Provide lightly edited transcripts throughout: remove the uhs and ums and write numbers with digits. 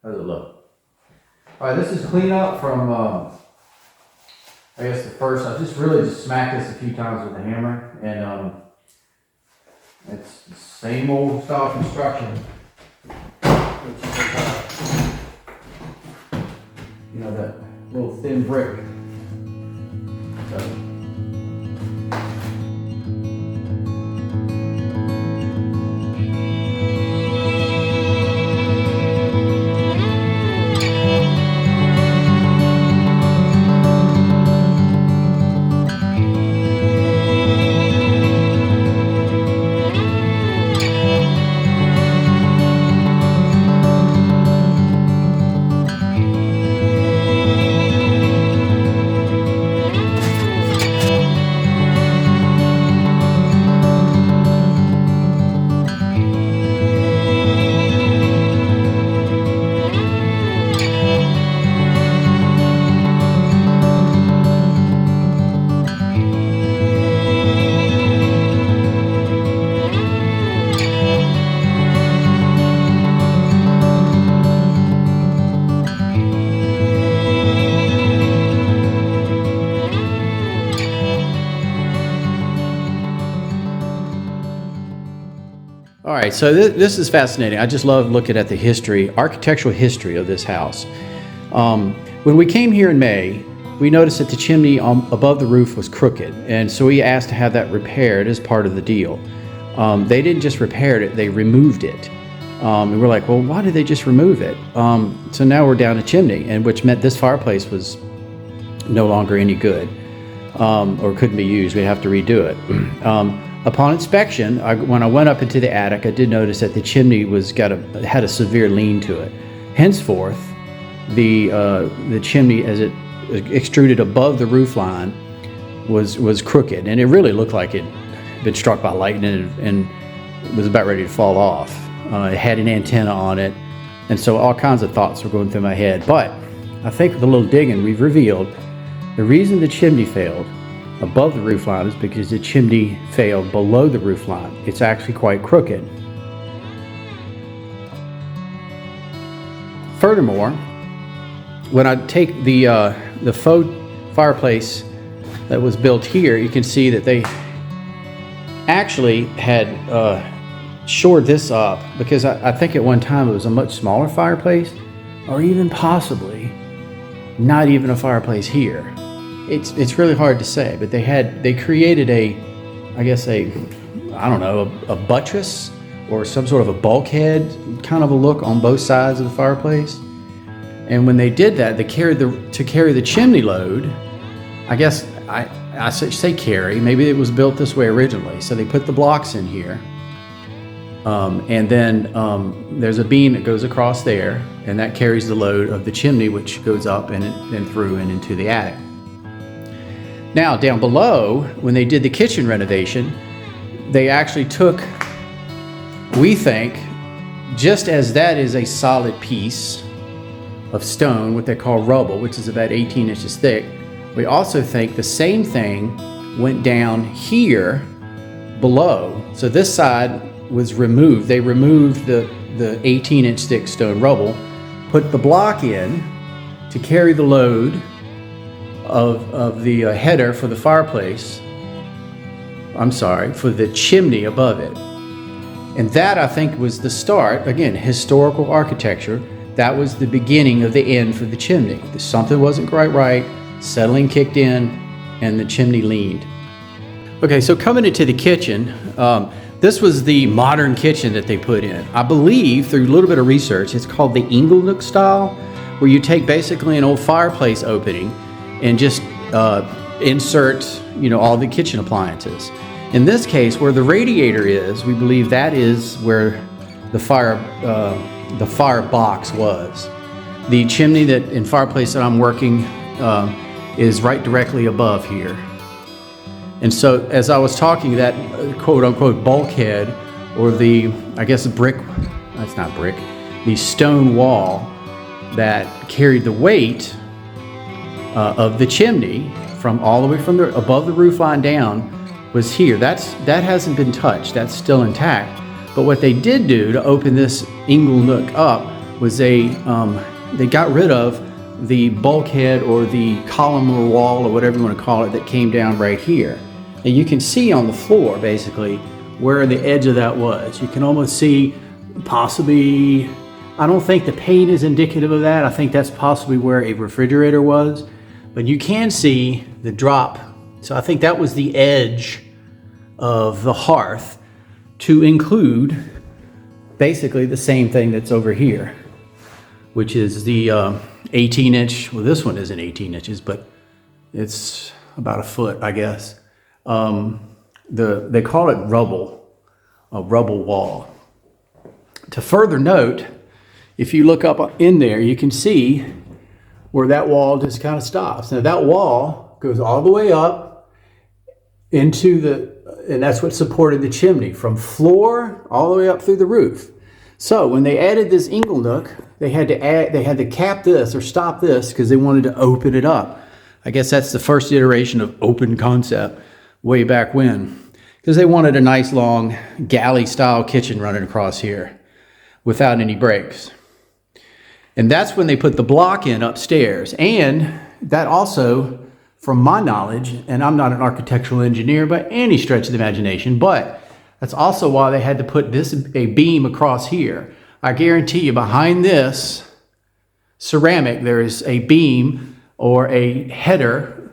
How does it look? All right, this is cleanup from, I guess the first, I just really smacked this a few times with a hammer, and it's the same old style construction. You know, that little thin brick. So, all right, so this is fascinating. I just love looking at the history, architectural history of this house. When we came here in May, we noticed that the chimney above the roof was crooked, and so we asked to have that repaired as part of the deal. They didn't just repair it, they removed it. And we're like, well, why did they just remove it? So now we're down a chimney, and which meant this fireplace was no longer any good, or couldn't be used. We'd have to redo it. Upon inspection, when I went up into the attic, I did notice that the chimney had a severe lean to it. Henceforth, the chimney, as it extruded above the roof line, was crooked, and it really looked like it had been struck by lightning and was about ready to fall off. It had an antenna on it, and so all kinds of thoughts were going through my head. But I think with a little digging, we've revealed the reason the chimney failed above the roof line is because the chimney failed below the roof line. It's actually quite crooked. Furthermore, when I take the faux fireplace that was built here, you can see that they actually had shored this up, because I think at one time it was a much smaller fireplace, or even possibly not even a fireplace here. It's really hard to say, but they created a buttress or some sort of a bulkhead kind of a look on both sides of the fireplace. And when they did that, to carry the chimney load, I guess I say carry, maybe it was built this way originally. So they put the blocks in here, and then there's a beam that goes across there, and that carries the load of the chimney, which goes up and through and into the attic. Now, down below, when they did the kitchen renovation, they actually took, we think, just as that is a solid piece of stone, what they call rubble, which is about 18 inches thick, we also think the same thing went down here below. So this side was removed. They removed the 18-inch thick stone rubble, put the block in to carry the load of the header for the fireplace, for the chimney above it. And that, I think, was the start, again, historical architecture, that was the beginning of the end for the chimney. Something wasn't quite right, settling kicked in, and the chimney leaned. Okay, so coming into the kitchen, this was the modern kitchen that they put in. I believe, through a little bit of research, it's called the Inglenook style, where you take basically an old fireplace opening and just insert, all the kitchen appliances. In this case, where the radiator is, we believe that is where the fire box was. The chimney in fireplace that I'm working is right directly above here. And so, as I was talking, that quote-unquote bulkhead, or the stone wall that carried the weight of the chimney from all the way from above the roof line down was here. That hasn't been touched. That's still intact. But what they did do to open this Inglenook up was they got rid of the bulkhead or the column or wall or whatever you want to call it that came down right here. And you can see on the floor basically where the edge of that was. You can almost see possibly, I don't think the paint is indicative of that. I think that's possibly where a refrigerator was, but you can see the drop. So I think that was the edge of the hearth to include basically the same thing that's over here, which is the 18-inch, well, this one isn't 18 inches, but it's about a foot, I guess. They call it rubble, a rubble wall. To further note, if you look up in there, you can see where that wall just kind of stops. Now that wall goes all the way up into and that's what supported the chimney from floor all the way up through the roof. So when they added this ingle nook, they had to cap this or stop this because they wanted to open it up. I guess that's the first iteration of open concept way back when, because they wanted a nice long galley style kitchen running across here without any breaks. And that's when they put the block in upstairs. And that also, from my knowledge, and I'm not an architectural engineer by any stretch of the imagination, but that's also why they had to put a beam across here. I guarantee you behind this ceramic, there is a beam or a header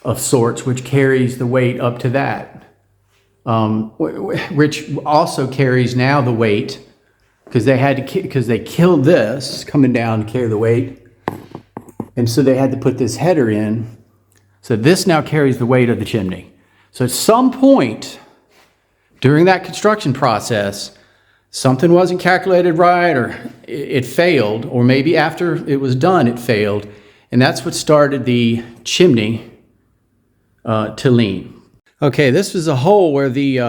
of sorts which carries the weight up to that. Which also carries now the weight because they killed this coming down to carry the weight. And so they had to put this header in. So this now carries the weight of the chimney. So at some point during that construction process, something wasn't calculated right, or it failed, or maybe after it was done, it failed. And that's what started the chimney to lean. Okay, this was a hole where the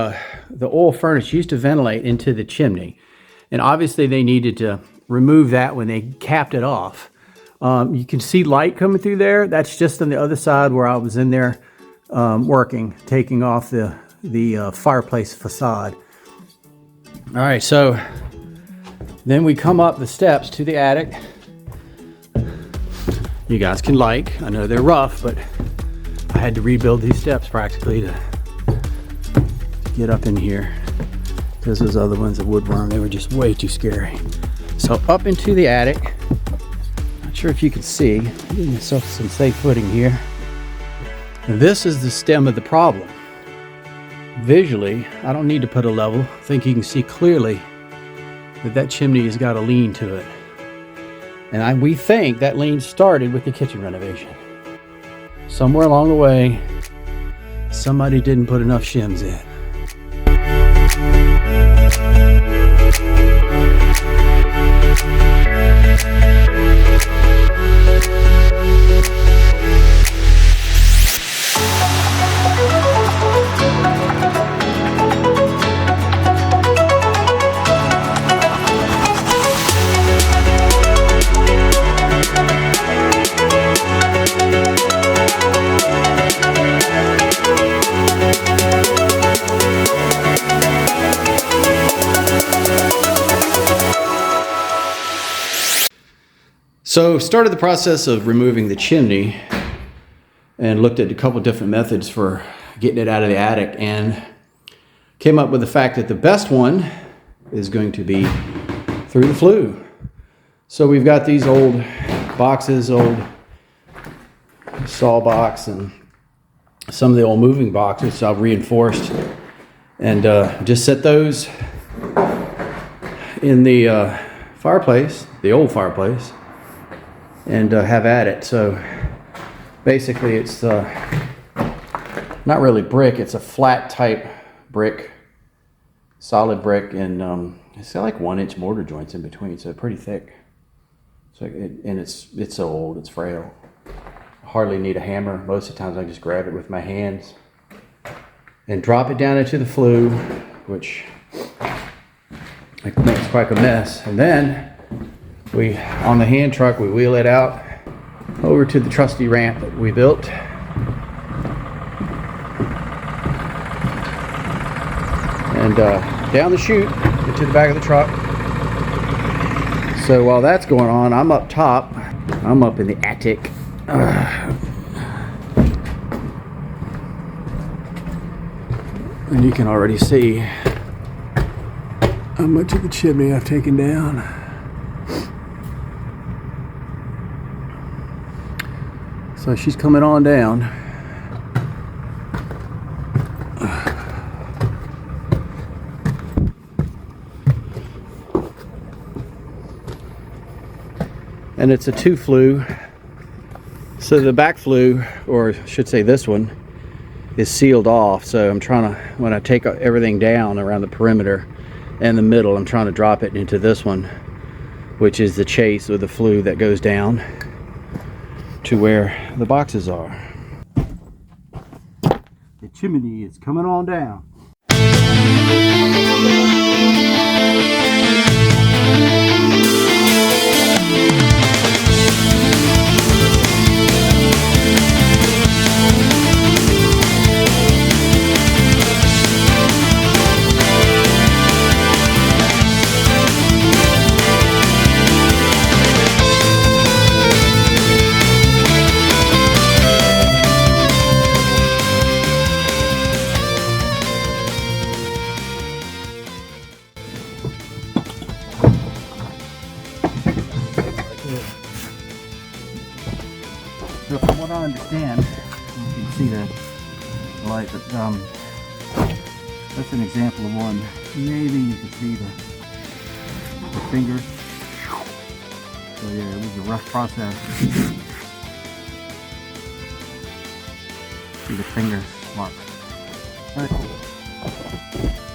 oil furnace used to ventilate into the chimney. And obviously they needed to remove that when they capped it off. You can see light coming through there. That's just on the other side where I was in there working, taking off the fireplace facade. All right, so then we come up the steps to the attic. You guys can I know they're rough, but I had to rebuild these steps practically to get up in here because those other ones, the woodworm, they were just way too scary. So up into the attic. Not sure if you can see. Give myself some safe footing here. And this is the stem of the problem. Visually, I don't need to put a level. I think you can see clearly that chimney has got a lean to it. And we think that lean started with the kitchen renovation. Somewhere along the way, somebody didn't put enough shims in. So started the process of removing the chimney and looked at a couple different methods for getting it out of the attic and came up with the fact that the best one is going to be through the flue. So we've got these old boxes, old saw box and some of the old moving boxes, so I've reinforced and just set those in the fireplace, the old fireplace, and have at it. So basically it's not really brick, it's a flat type brick, solid brick, and it's got like 1-inch mortar joints in between, so pretty thick. So it's so old, it's frail. I hardly need a hammer. Most of the times I just grab it with my hands and drop it down into the flue, which makes quite a mess. And then on the hand truck, we wheel it out over to the trusty ramp that we built. And down the chute into the back of the truck. So while that's going on, I'm up top. I'm up in the attic. And you can already see how much of the chimney I've taken down. So she's coming on down. And it's a 2 flue. So the back flue, or I should say this one, is sealed off. So I'm trying to, when I take everything down around the perimeter and the middle, I'm trying to drop it into this one, which is the chase or the flue that goes down to where the boxes are. The chimney is coming on down. So from what I understand, you can see the light, but that's an example of one. Maybe you can see the fingers. So yeah, it was a rough process. See the finger mark. Very cool.